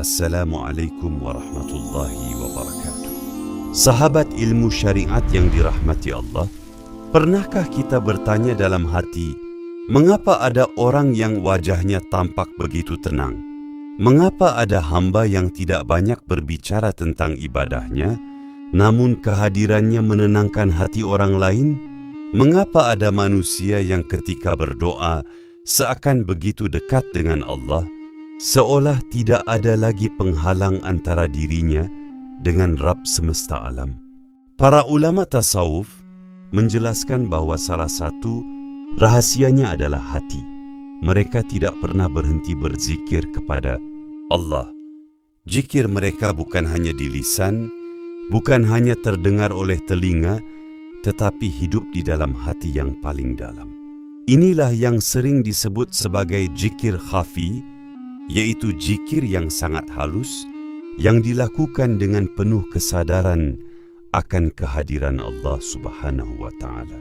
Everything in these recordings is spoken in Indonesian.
Assalamualaikum warahmatullahi wabarakatuh. Sahabat ilmu syariat yang dirahmati Allah, pernahkah kita bertanya dalam hati, mengapa ada orang yang wajahnya tampak begitu tenang? Mengapa ada hamba yang tidak banyak berbicara tentang ibadahnya, namun kehadirannya menenangkan hati orang lain? Mengapa ada manusia yang ketika berdoa seakan begitu dekat dengan Allah, seolah tidak ada lagi penghalang antara dirinya dengan Rabb semesta alam? Para ulama tasawuf menjelaskan bahwa salah satu rahasianya adalah hati. Mereka tidak pernah berhenti berzikir kepada Allah. Zikir mereka bukan hanya di lisan, bukan hanya terdengar oleh telinga, tetapi hidup di dalam hati yang paling dalam. Inilah yang sering disebut sebagai zikir khafi, yaitu zikir yang sangat halus, yang dilakukan dengan penuh kesadaran akan kehadiran Allah Subhanahu wa Ta'ala.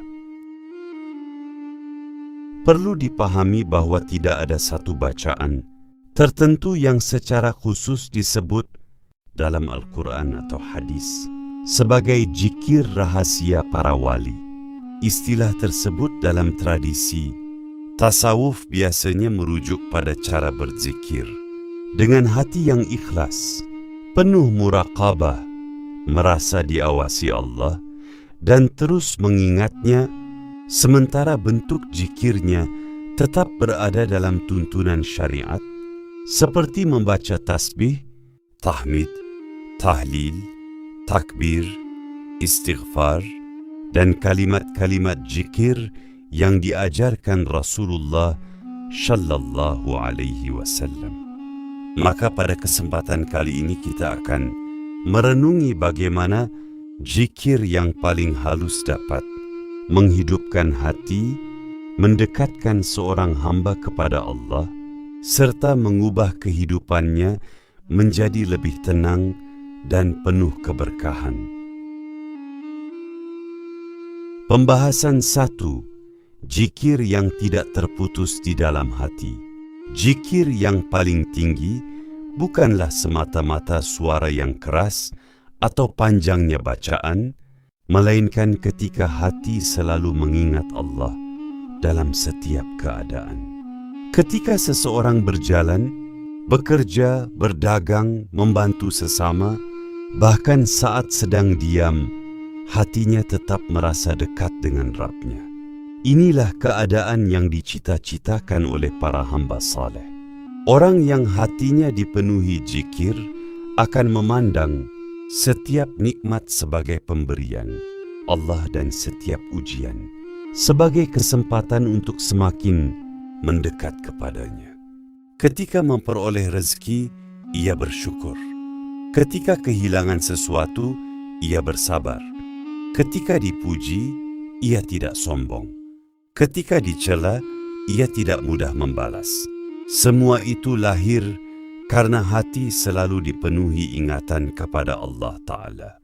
Perlu dipahami bahwa tidak ada satu bacaan tertentu yang secara khusus disebut dalam Al-Quran atau hadis sebagai zikir rahasia para wali. Istilah tersebut dalam tradisi tasawuf biasanya merujuk pada cara berzikir dengan hati yang ikhlas, penuh muraqabah, merasa diawasi Allah dan terus mengingatnya, sementara bentuk zikirnya tetap berada dalam tuntunan syariat seperti membaca tasbih, tahmid, tahlil, takbir, istighfar, dan kalimat-kalimat zikir yang diajarkan Rasulullah Shallallahu Alaihi Wasallam. Maka pada kesempatan kali ini kita akan merenungi bagaimana zikir yang paling halus dapat menghidupkan hati, mendekatkan seorang hamba kepada Allah, serta mengubah kehidupannya menjadi lebih tenang dan penuh keberkahan. Pembahasan 1. Zikir yang tidak terputus di dalam hati. Zikir yang paling tinggi bukanlah semata-mata suara yang keras atau panjangnya bacaan, melainkan ketika hati selalu mengingat Allah dalam setiap keadaan. Ketika seseorang berjalan, bekerja, berdagang, membantu sesama, bahkan saat sedang diam, hatinya tetap merasa dekat dengan Rabb-Nya. Inilah keadaan yang dicita-citakan oleh para hamba saleh. Orang yang hatinya dipenuhi zikir akan memandang setiap nikmat sebagai pemberian Allah dan setiap ujian sebagai kesempatan untuk semakin mendekat kepadanya. Ketika memperoleh rezeki, ia bersyukur. Ketika kehilangan sesuatu, ia bersabar. Ketika dipuji, ia tidak sombong. Ketika dicela, ia tidak mudah membalas. Semua itu lahir karena hati selalu dipenuhi ingatan kepada Allah Ta'ala.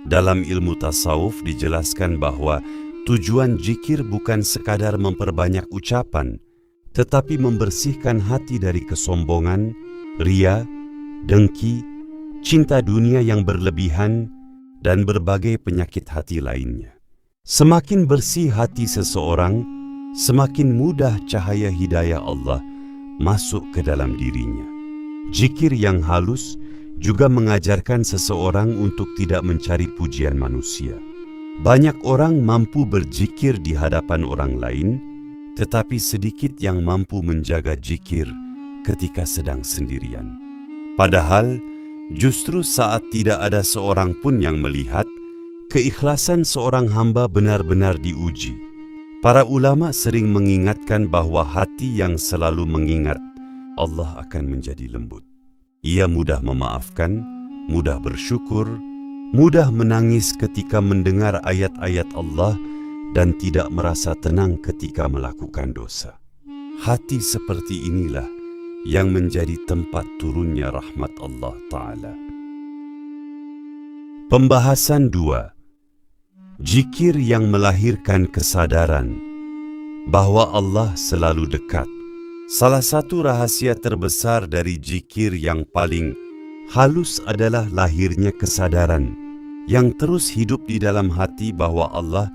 Dalam ilmu tasawuf dijelaskan bahwa tujuan zikir bukan sekadar memperbanyak ucapan, tetapi membersihkan hati dari kesombongan, ria, dengki, cinta dunia yang berlebihan, dan berbagai penyakit hati lainnya. Semakin bersih hati seseorang, semakin mudah cahaya hidayah Allah masuk ke dalam dirinya. Zikir yang halus juga mengajarkan seseorang untuk tidak mencari pujian manusia. Banyak orang mampu berzikir di hadapan orang lain, tetapi sedikit yang mampu menjaga zikir ketika sedang sendirian. Padahal, justru saat tidak ada seorang pun yang melihat, keikhlasan seorang hamba benar-benar diuji. Para ulama sering mengingatkan bahwa hati yang selalu mengingat Allah akan menjadi lembut. Ia mudah memaafkan, mudah bersyukur, mudah menangis ketika mendengar ayat-ayat Allah, dan tidak merasa tenang ketika melakukan dosa. Hati seperti inilah yang menjadi tempat turunnya rahmat Allah Ta'ala. Pembahasan 2. Zikir yang melahirkan kesadaran bahwa Allah selalu dekat, Salah satu rahasia terbesar dari zikir yang paling halus adalah lahirnya kesadaran yang terus hidup di dalam hati bahwa Allah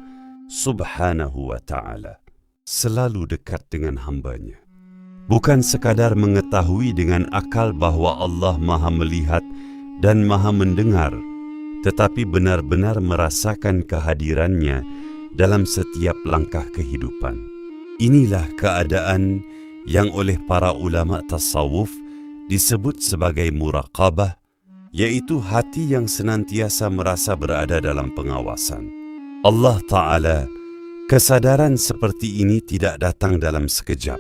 Subhanahu wa Ta'ala selalu dekat dengan hambanya. Bukan sekadar mengetahui dengan akal bahwa Allah Maha Melihat dan Maha Mendengar, tetapi benar-benar merasakan kehadirannya dalam setiap langkah kehidupan. Inilah keadaan yang oleh para ulama tasawuf disebut sebagai muraqabah, yaitu hati yang senantiasa merasa berada dalam pengawasan Allah Ta'ala. Kesadaran seperti ini tidak datang dalam sekejap,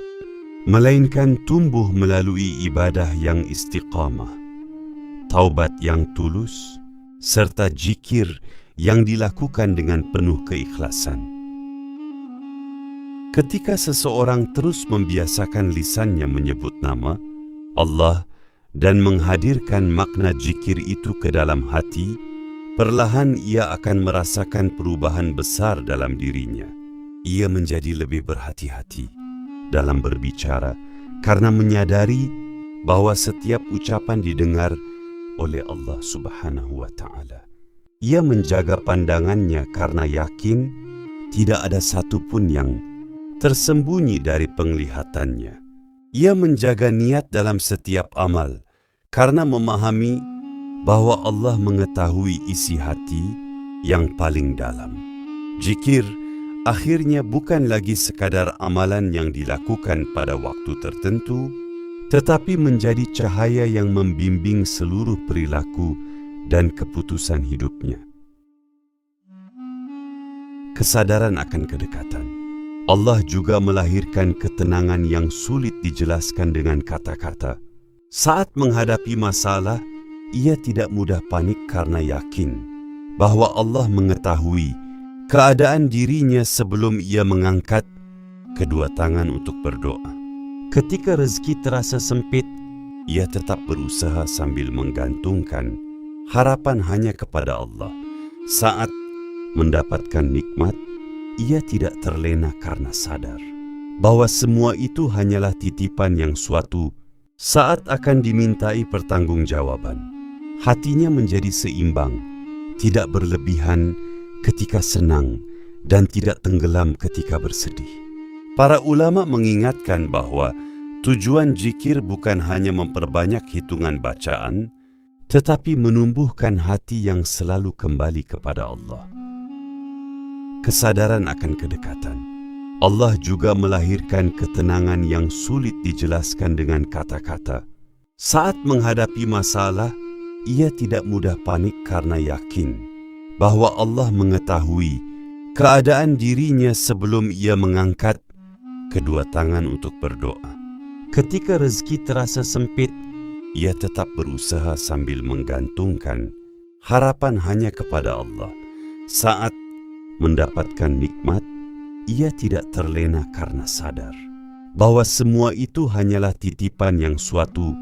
melainkan tumbuh melalui ibadah yang istiqamah, taubat yang tulus, serta zikir yang dilakukan dengan penuh keikhlasan. Ketika seseorang terus membiasakan lisannya menyebut nama Allah dan menghadirkan makna zikir itu ke dalam hati, perlahan ia akan merasakan perubahan besar dalam dirinya. Ia menjadi lebih berhati-hati dalam berbicara karena menyadari bahwa setiap ucapan didengar oleh Allah Subhanahu wa Ta'ala. Ia menjaga pandangannya karena yakin tidak ada satupun yang tersembunyi dari penglihatannya. Ia menjaga niat dalam setiap amal karena memahami bahwa Allah mengetahui isi hati yang paling dalam. Zikir akhirnya bukan lagi sekadar amalan yang dilakukan pada waktu tertentu, tetapi menjadi cahaya yang membimbing seluruh perilaku dan keputusan hidupnya. Kesadaran akan kedekatan. Allah juga melahirkan ketenangan yang sulit dijelaskan dengan kata-kata. Saat menghadapi masalah, ia tidak mudah panik karena yakin bahwa Allah mengetahui keadaan dirinya sebelum ia mengangkat kedua tangan untuk berdoa. Ketika rezeki terasa sempit, ia tetap berusaha sambil menggantungkan harapan hanya kepada Allah. Saat mendapatkan nikmat, ia tidak terlena karena sadar bahwa semua itu hanyalah titipan yang suatu saat akan dimintai pertanggungjawaban. Hatinya menjadi seimbang, tidak berlebihan ketika senang dan tidak tenggelam ketika bersedih. Para ulama mengingatkan bahwa tujuan zikir bukan hanya memperbanyak hitungan bacaan, tetapi menumbuhkan hati yang selalu kembali kepada Allah. Kesadaran akan kedekatan. Allah juga melahirkan ketenangan yang sulit dijelaskan dengan kata-kata. Saat menghadapi masalah, ia tidak mudah panik karena yakin bahwa Allah mengetahui keadaan dirinya sebelum ia mengangkat kedua tangan untuk berdoa. Ketika rezeki terasa sempit, ia tetap berusaha sambil menggantungkan harapan hanya kepada Allah. Saat mendapatkan nikmat, ia tidak terlena karena sadar bahwa semua itu hanyalah titipan yang suatu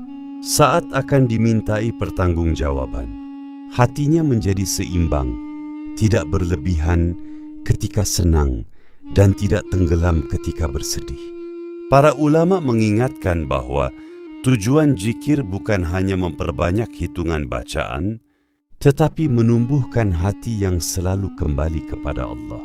saat akan dimintai pertanggungjawaban. Hatinya menjadi seimbang, tidak berlebihan ketika senang dan tidak tenggelam ketika bersedih. Para ulama mengingatkan bahwa tujuan zikir bukan hanya memperbanyak hitungan bacaan, tetapi menumbuhkan hati yang selalu kembali kepada Allah.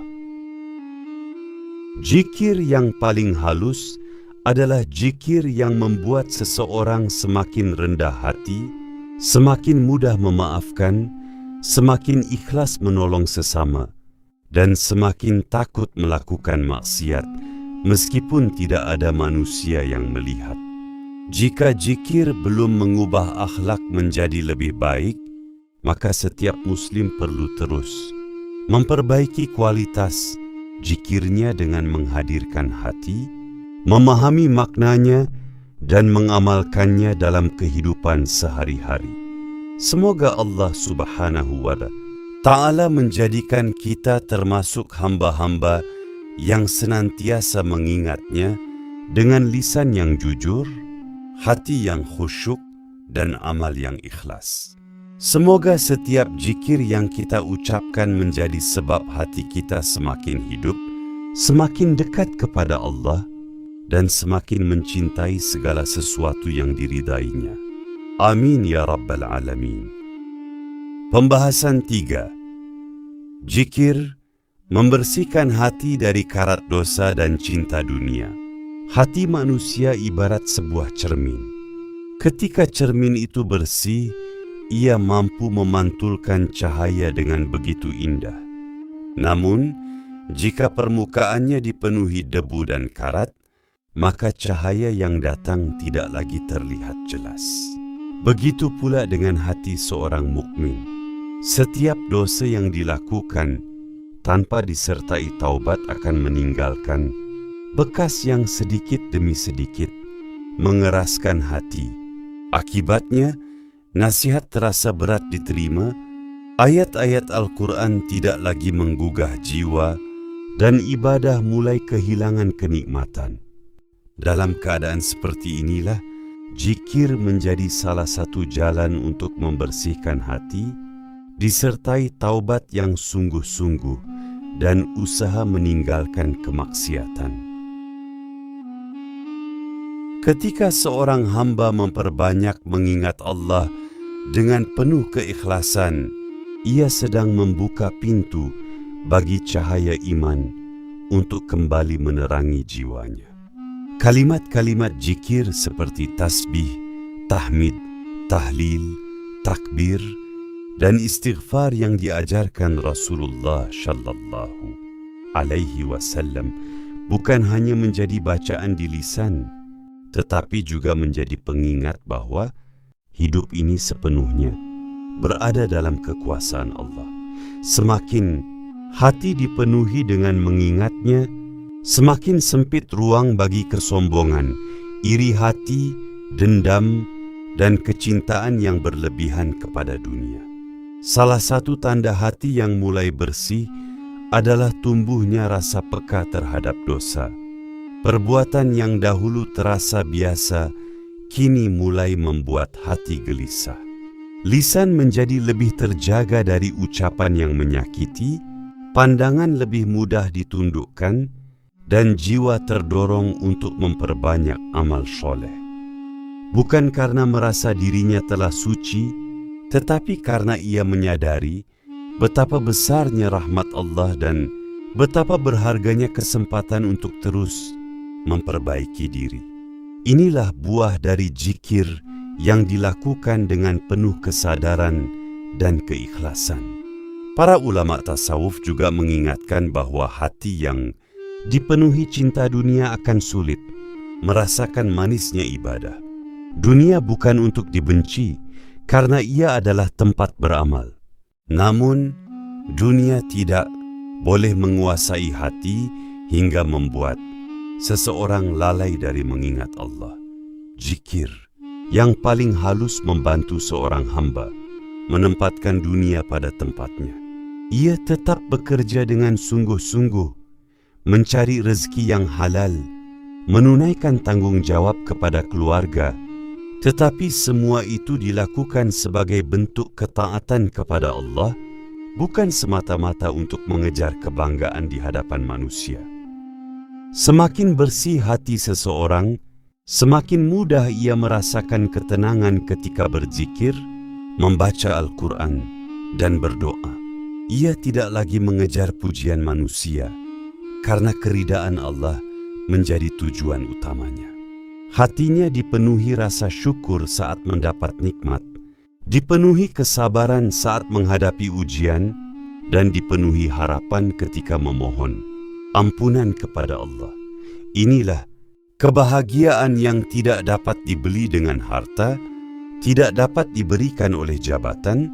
Zikir yang paling halus adalah zikir yang membuat seseorang semakin rendah hati, semakin mudah memaafkan, semakin ikhlas menolong sesama, dan semakin takut melakukan maksiat meskipun tidak ada manusia yang melihat. Jika zikir belum mengubah akhlak menjadi lebih baik, maka setiap muslim perlu terus memperbaiki kualitas zikirnya dengan menghadirkan hati, memahami maknanya, dan mengamalkannya dalam kehidupan sehari-hari. Semoga Allah Subhanahu wa Ta'ala menjadikan kita termasuk hamba-hamba yang senantiasa mengingatnya dengan lisan yang jujur, hati yang khusyuk, dan amal yang ikhlas. Semoga setiap zikir yang kita ucapkan menjadi sebab hati kita semakin hidup, semakin dekat kepada Allah, dan semakin mencintai segala sesuatu yang diridainya. Amin ya Rabbal Alamin. Pembahasan 3. Zikir membersihkan hati dari karat dosa dan cinta dunia. Hati manusia ibarat sebuah cermin. Ketika cermin itu bersih, ia mampu memantulkan cahaya dengan begitu indah. Namun, jika permukaannya dipenuhi debu dan karat, maka cahaya yang datang tidak lagi terlihat jelas. Begitu pula dengan hati seorang mukmin. Setiap dosa yang dilakukan tanpa disertai taubat akan meninggalkan bekas yang sedikit demi sedikit mengeraskan hati. Akibatnya, nasihat terasa berat diterima, ayat-ayat Al-Quran tidak lagi menggugah jiwa, dan ibadah mulai kehilangan kenikmatan. Dalam keadaan seperti inilah, zikir menjadi salah satu jalan untuk membersihkan hati, disertai taubat yang sungguh-sungguh dan usaha meninggalkan kemaksiatan. Ketika seorang hamba memperbanyak mengingat Allah dengan penuh keikhlasan, ia sedang membuka pintu bagi cahaya iman untuk kembali menerangi jiwanya. Kalimat-kalimat zikir seperti tasbih, tahmid, tahlil, takbir, dan istighfar yang diajarkan Rasulullah Shallallahu Alaihi Wasallam bukan hanya menjadi bacaan di lisan, tetapi juga menjadi pengingat bahwa hidup ini sepenuhnya berada dalam kekuasaan Allah. Semakin hati dipenuhi dengan mengingatnya, semakin sempit ruang bagi kesombongan, iri hati, dendam, dan kecintaan yang berlebihan kepada dunia. Salah satu tanda hati yang mulai bersih adalah tumbuhnya rasa peka terhadap dosa. Perbuatan yang dahulu terasa biasa, kini mulai membuat hati gelisah. Lisan menjadi lebih terjaga dari ucapan yang menyakiti, pandangan lebih mudah ditundukkan, dan jiwa terdorong untuk memperbanyak amal soleh. Bukan karena merasa dirinya telah suci, tetapi karena ia menyadari betapa besarnya rahmat Allah dan betapa berharganya kesempatan untuk terus memperbaiki diri. Inilah buah dari zikir yang dilakukan dengan penuh kesadaran dan keikhlasan. Para ulama tasawuf juga mengingatkan bahwa hati yang dipenuhi cinta dunia akan sulit merasakan manisnya ibadah. Dunia bukan untuk dibenci karena ia adalah tempat beramal. Namun, dunia tidak boleh menguasai hati hingga membuat seseorang lalai dari mengingat Allah. Zikir yang paling halus membantu seorang hamba menempatkan dunia pada tempatnya. Ia tetap bekerja dengan sungguh-sungguh, mencari rezeki yang halal, menunaikan tanggung jawab kepada keluarga, tetapi semua itu dilakukan sebagai bentuk ketaatan kepada Allah, bukan semata-mata untuk mengejar kebanggaan di hadapan manusia. Semakin bersih hati seseorang, semakin mudah ia merasakan ketenangan ketika berzikir, membaca Al-Quran, dan berdoa. Ia tidak lagi mengejar pujian manusia, karena keridaan Allah menjadi tujuan utamanya. Hatinya dipenuhi rasa syukur saat mendapat nikmat, dipenuhi kesabaran saat menghadapi ujian, dan dipenuhi harapan ketika memohon ampunan kepada Allah. Inilah kebahagiaan yang tidak dapat dibeli dengan harta, tidak dapat diberikan oleh jabatan,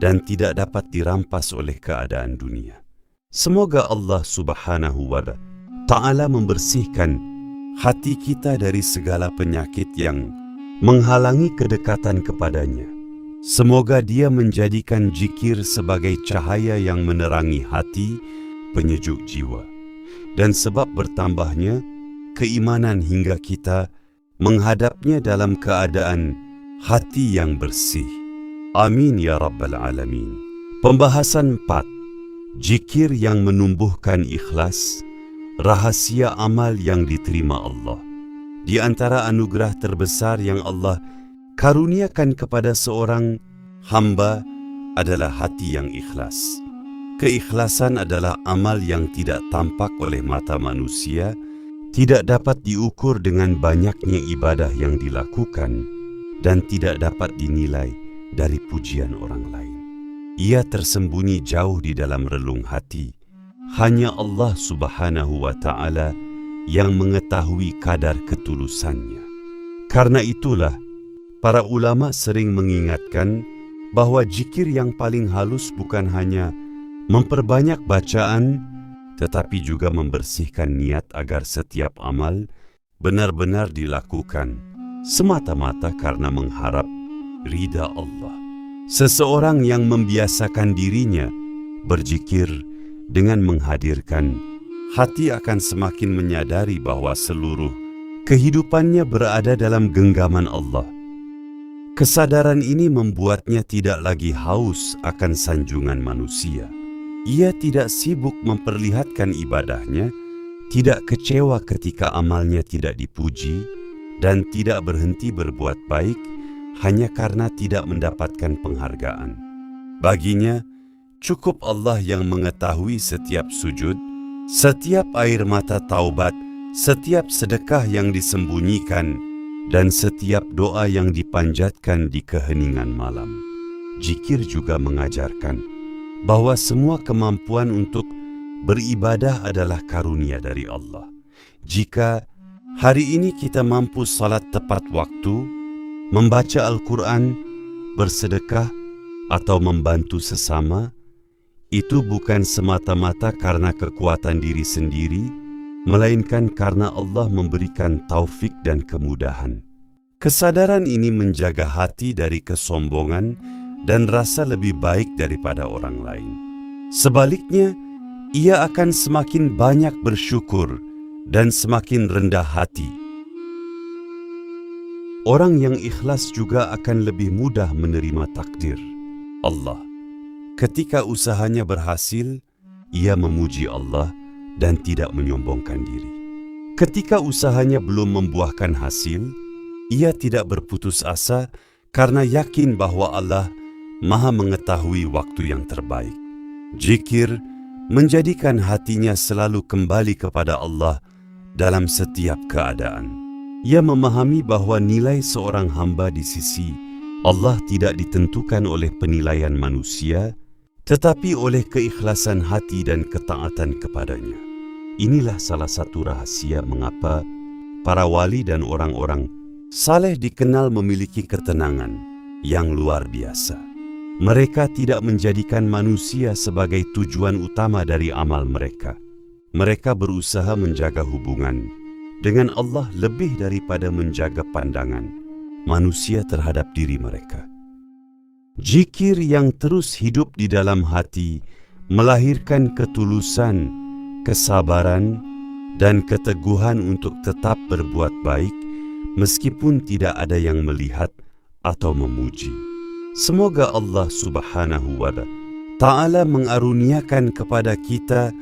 dan tidak dapat dirampas oleh keadaan dunia. Semoga Allah Subhanahu wa Ta'ala membersihkan hati kita dari segala penyakit yang menghalangi kedekatan kepadanya. Semoga Dia menjadikan zikir sebagai cahaya yang menerangi hati, penyejuk jiwa, dan sebab bertambahnya keimanan hingga kita menghadapnya dalam keadaan hati yang bersih. Amin ya Rabbal Alamin. Pembahasan 4. Zikir yang menumbuhkan ikhlas, rahasia amal yang diterima Allah. Di antara anugerah terbesar yang Allah karuniakan kepada seorang hamba adalah hati yang ikhlas. Keikhlasan adalah amal yang tidak tampak oleh mata manusia, tidak dapat diukur dengan banyaknya ibadah yang dilakukan, dan tidak dapat dinilai dari pujian orang lain. Ia tersembunyi jauh di dalam relung hati. Hanya Allah Subhanahu wa Ta'ala yang mengetahui kadar ketulusannya. Karena itulah, para ulama sering mengingatkan bahwa zikir yang paling halus bukan hanya memperbanyak bacaan, tetapi juga membersihkan niat agar setiap amal benar-benar dilakukan semata-mata karena mengharap ridha Allah. Seseorang yang membiasakan dirinya berzikir dengan menghadirkan hati akan semakin menyadari bahwa seluruh kehidupannya berada dalam genggaman Allah. Kesadaran ini membuatnya tidak lagi haus akan sanjungan manusia. Ia tidak sibuk memperlihatkan ibadahnya, tidak kecewa ketika amalnya tidak dipuji, dan tidak berhenti berbuat baik hanya karena tidak mendapatkan penghargaan. Baginya, cukup Allah yang mengetahui setiap sujud, setiap air mata taubat, setiap sedekah yang disembunyikan, dan setiap doa yang dipanjatkan di keheningan malam. Zikir juga mengajarkan bahwa semua kemampuan untuk beribadah adalah karunia dari Allah. Jika hari ini kita mampu salat tepat waktu, membaca Al-Quran, bersedekah, atau membantu sesama, itu bukan semata-mata karena kekuatan diri sendiri, melainkan karena Allah memberikan taufik dan kemudahan. Kesadaran ini menjaga hati dari kesombongan dan rasa lebih baik daripada orang lain. Sebaliknya, ia akan semakin banyak bersyukur dan semakin rendah hati. Orang yang ikhlas juga akan lebih mudah menerima takdir Allah. Ketika usahanya berhasil, ia memuji Allah dan tidak menyombongkan diri. Ketika usahanya belum membuahkan hasil, ia tidak berputus asa karena yakin bahwa Allah Maha mengetahui waktu yang terbaik. Zikir menjadikan hatinya selalu kembali kepada Allah dalam setiap keadaan. Ia memahami bahwa nilai seorang hamba di sisi Allah tidak ditentukan oleh penilaian manusia, tetapi oleh keikhlasan hati dan ketaatan kepadanya. Inilah salah satu rahasia mengapa para wali dan orang-orang saleh dikenal memiliki ketenangan yang luar biasa. Mereka tidak menjadikan manusia sebagai tujuan utama dari amal mereka. Mereka berusaha menjaga hubungan dengan Allah lebih daripada menjaga pandangan manusia terhadap diri mereka. Zikir yang terus hidup di dalam hati melahirkan ketulusan, kesabaran, dan keteguhan untuk tetap berbuat baik meskipun tidak ada yang melihat atau memuji. Semoga Allah Subhanahu wa Ta'ala mengaruniakan kepada kita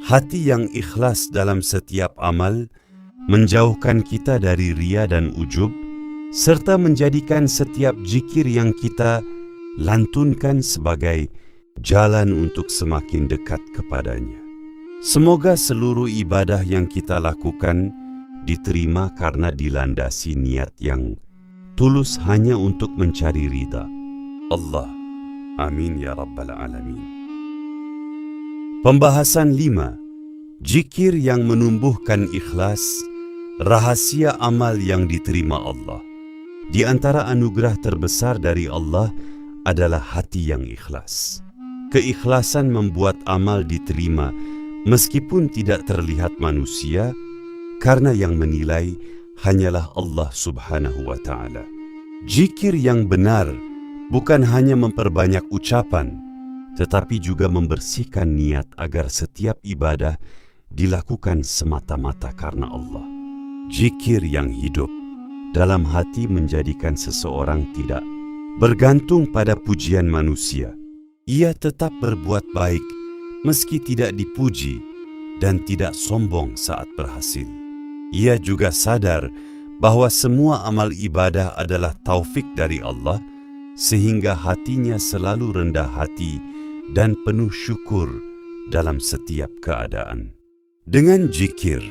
hati yang ikhlas dalam setiap amal, menjauhkan kita dari ria dan ujub, serta menjadikan setiap zikir yang kita lantunkan sebagai jalan untuk semakin dekat kepadanya. Semoga seluruh ibadah yang kita lakukan diterima karena dilandasi niat yang tulus hanya untuk mencari ridha Allah. Amin ya Rabbal Alamin. Pembahasan 5. Zikir yang menumbuhkan ikhlas, rahasia amal yang diterima Allah. Di antara anugerah terbesar dari Allah adalah hati yang ikhlas. Keikhlasan membuat amal diterima meskipun tidak terlihat manusia, karena yang menilai hanyalah Allah Subhanahu wa Ta'ala. Zikir yang benar bukan hanya memperbanyak ucapan, tetapi juga membersihkan niat agar setiap ibadah dilakukan semata-mata karena Allah. Zikir yang hidup dalam hati menjadikan seseorang tidak bergantung pada pujian manusia. Ia tetap berbuat baik meski tidak dipuji dan tidak sombong saat berhasil. Ia juga sadar bahwa semua amal ibadah adalah taufik dari Allah, sehingga hatinya selalu rendah hati dan penuh syukur dalam setiap keadaan. Dengan zikir,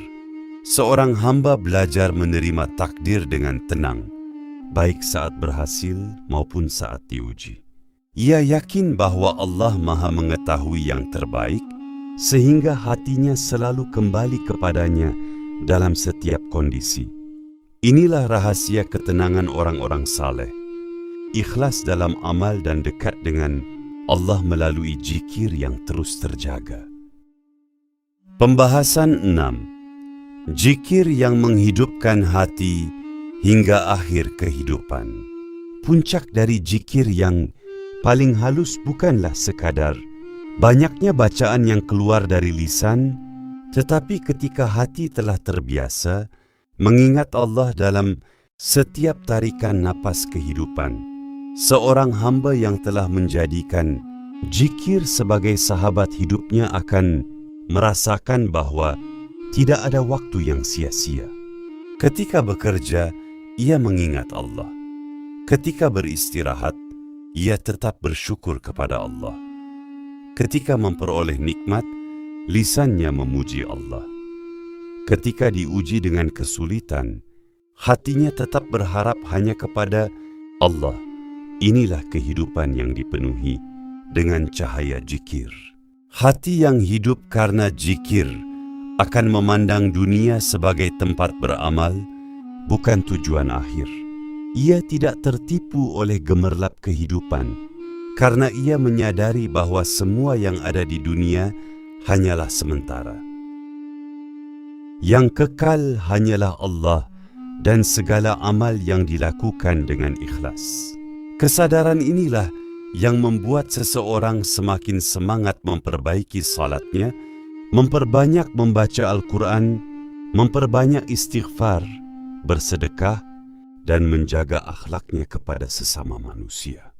seorang hamba belajar menerima takdir dengan tenang, baik saat berhasil maupun saat diuji. Ia yakin bahwa Allah Maha mengetahui yang terbaik, sehingga hatinya selalu kembali kepadanya dalam setiap kondisi. Inilah rahasia ketenangan orang-orang saleh, ikhlas dalam amal dan dekat dengan Allah melalui zikir yang terus terjaga. Pembahasan 6. Zikir yang menghidupkan hati hingga akhir kehidupan. Puncak dari zikir yang paling halus bukanlah sekadar banyaknya bacaan yang keluar dari lisan, tetapi ketika hati telah terbiasa mengingat Allah dalam setiap tarikan napas kehidupan. Seorang hamba yang telah menjadikan zikir sebagai sahabat hidupnya akan merasakan bahwa tidak ada waktu yang sia-sia. Ketika bekerja, ia mengingat Allah. Ketika beristirahat, ia tetap bersyukur kepada Allah. Ketika memperoleh nikmat, lisannya memuji Allah. Ketika diuji dengan kesulitan, hatinya tetap berharap hanya kepada Allah. Inilah kehidupan yang dipenuhi dengan cahaya zikir. Hati yang hidup karena zikir akan memandang dunia sebagai tempat beramal, bukan tujuan akhir. Ia tidak tertipu oleh gemerlap kehidupan, karena ia menyadari bahwa semua yang ada di dunia hanyalah sementara. Yang kekal hanyalah Allah dan segala amal yang dilakukan dengan ikhlas. Kesadaran inilah yang membuat seseorang semakin semangat memperbaiki salatnya, memperbanyak membaca Al-Quran, memperbanyak istighfar, bersedekah, dan menjaga akhlaknya kepada sesama manusia.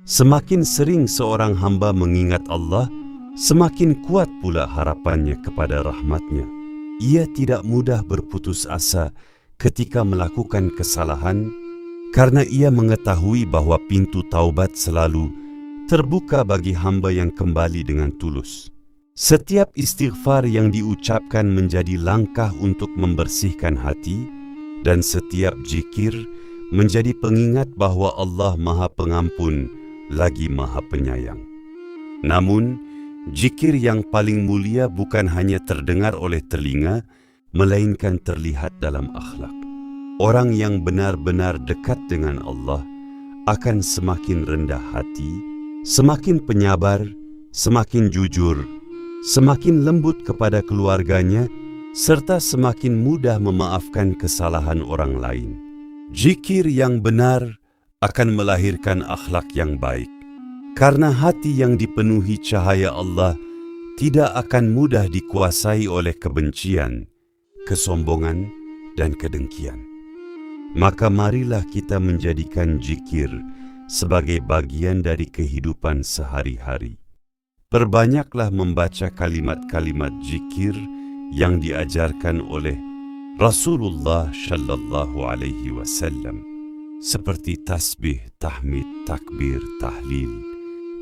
Semakin sering seorang hamba mengingat Allah, semakin kuat pula harapannya kepada rahmatnya. Ia tidak mudah berputus asa ketika melakukan kesalahan, karena ia mengetahui bahwa pintu taubat selalu terbuka bagi hamba yang kembali dengan tulus. Setiap istighfar yang diucapkan menjadi langkah untuk membersihkan hati, dan setiap zikir menjadi pengingat bahwa Allah Maha Pengampun lagi Maha Penyayang. Namun, zikir yang paling mulia bukan hanya terdengar oleh telinga, melainkan terlihat dalam akhlak. Orang yang benar-benar dekat dengan Allah akan semakin rendah hati, semakin penyabar, semakin jujur, semakin lembut kepada keluarganya, serta semakin mudah memaafkan kesalahan orang lain. Zikir yang benar akan melahirkan akhlak yang baik, karena hati yang dipenuhi cahaya Allah tidak akan mudah dikuasai oleh kebencian, kesombongan, dan kedengkian. Maka marilah kita menjadikan zikir sebagai bagian dari kehidupan sehari-hari. Perbanyaklah membaca kalimat-kalimat zikir yang diajarkan oleh Rasulullah Shallallahu Alaihi Wasallam, seperti tasbih, tahmid, takbir, tahlil,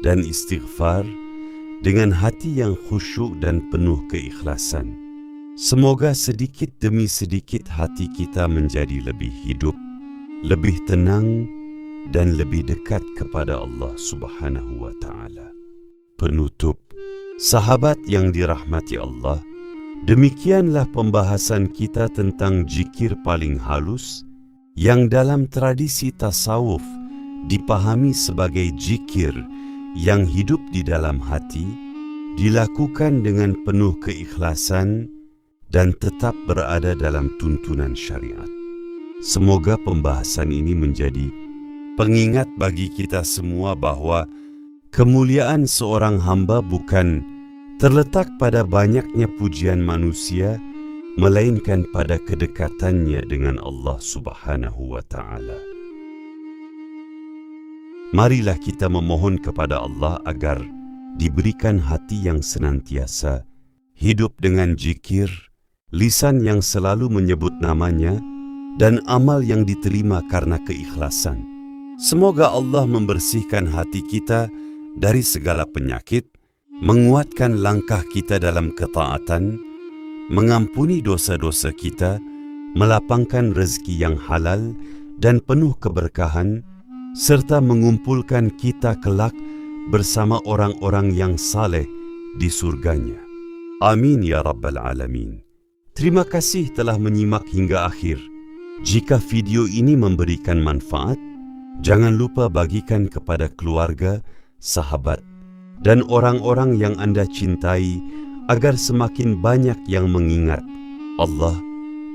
dan istighfar dengan hati yang khusyuk dan penuh keikhlasan. Semoga sedikit demi sedikit hati kita menjadi lebih hidup, lebih tenang, dan lebih dekat kepada Allah Subhanahu wa Ta'ala. Penutup, sahabat yang dirahmati Allah, demikianlah pembahasan kita tentang zikir paling halus yang dalam tradisi tasawuf dipahami sebagai zikir yang hidup di dalam hati, dilakukan dengan penuh keikhlasan, dan tetap berada dalam tuntunan syariat. Semoga pembahasan ini menjadi pengingat bagi kita semua bahwa kemuliaan seorang hamba bukan terletak pada banyaknya pujian manusia, melainkan pada kedekatannya dengan Allah Subhanahu wa Ta'ala. Marilah kita memohon kepada Allah agar diberikan hati yang senantiasa hidup dengan zikir, lisan yang selalu menyebut namanya, dan amal yang diterima karena keikhlasan. Semoga Allah membersihkan hati kita dari segala penyakit, menguatkan langkah kita dalam ketaatan, mengampuni dosa-dosa kita, melapangkan rezeki yang halal dan penuh keberkahan, serta mengumpulkan kita kelak bersama orang-orang yang saleh di surganya. Amin ya Rabbal Alamin. Terima kasih telah menyimak hingga akhir. Jika video ini memberikan manfaat, jangan lupa bagikan kepada keluarga, sahabat, dan orang-orang yang Anda cintai agar semakin banyak yang mengingat Allah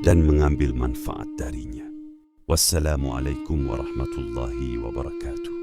dan mengambil manfaat darinya. Wassalamualaikum warahmatullahi wabarakatuh.